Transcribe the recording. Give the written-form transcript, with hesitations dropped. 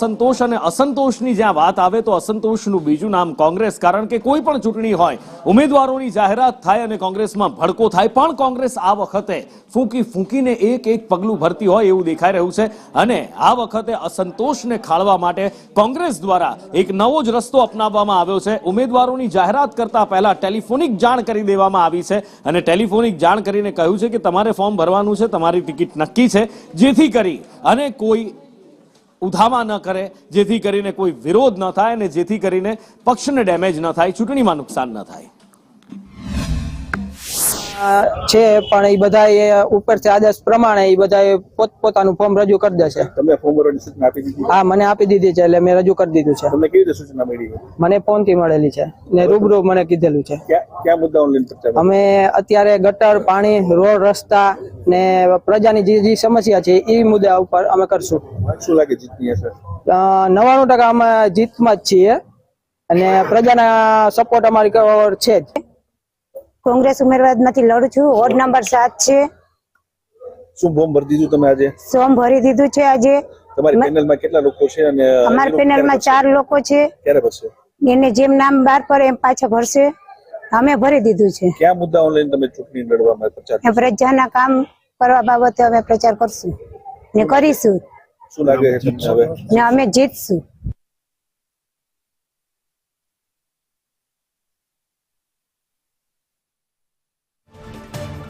સંતોષ અને અસંતોષની જ્યાં વાત આવે તો અસંતોષનું બીજું નામ કોંગ્રેસ, કારણ કે કોઈ પણ ચૂંટણી હોય, ઉમેદવારોની જાહેરાત થાય અને કોંગ્રેસમાં ભડકો થાય, પણ કોંગ્રેસ આ વખતે ફૂંકીને એક પગલું ભરતી હોય એવું દેખાઈ રહ્યું છે. અને આ વખતે અસંતોષને ખાળવા માટે કોંગ્રેસ દ્વારા એક નવો જ રસ્તો અપનાવવામાં આવ્યો છે. ઉમેદવારોની જાહેરાત કરતા પહેલા ટેલિફોનિક જાણ કરી દેવામાં આવી છે અને ટેલિફોનિક જાણ કરીને કહ્યું છે કે તમારે ફોર્મ ભરવાનું છે, તમારી ટિકિટ નક્કી છે, જેથી કરી અને કોઈ ઉધામા ન કરે, જેથી કરીને કોઈ વિરોધ ન થાય અને જેથી કરીને પક્ષને ડેમેજ ન થાય, ચૂંટણીમાં નુકસાન ન થાય છે. પણ એ બધા ઉપરથી આદેશ પ્રમાણે એ બધા પોતપોતાનું ફોર્મ રજૂ કરી દેશે. તમે ફોર્મ ભરવાની સૂચના આપી દીધી? હા, મને આપી દીધી છે, એટલે મેં રજૂ કરી દીધું છે. તમને કેવી રીતે સૂચના મળી? મને ફોન થી મળેલી છે ને રૂબરૂ મને કીધેલું છે. ક્યાં મુદ્દાઓ લઈને ચર્ચા? અમે અત્યારે ગટર, પાણી, રોડ, રસ્તા ને પ્રજાની જે સમસ્યા છે એ મુદ્દા ઉપર અમે કરશું. શું લાગે જીતની અસર? 99% અમે જીતમાં જ છીએ અને પ્રજાના સપોર્ટ અમારી છે જ. કોંગ્રેસ ઉમેદવારમાંથી લડું છું. વોર્ડ નંબર 7 છે. શું ફોર્મ ભરી દીધું તમે આજે? ફોર્મ ભરી દીધું છે આજે. તમારી પેનલમાં કેટલા લોકો છે? અને અમારી પેનલમાં 4 લોકો છે. ક્યારે ભરશે? એને જેમ નામ બહાર પડે એમ પાછા ભરશે. અમે ભરી દીધું છે. કયા મુદ્દાઓ લઈને તમે ચૂંટણી લડવામાં પ્રચાર કરશો? પ્રજાના કામ કરવા બાબતે અમે પ્રચાર કરશું ને કરીશું શું લાગે છે તમને હવે? ને અમે જીતશું.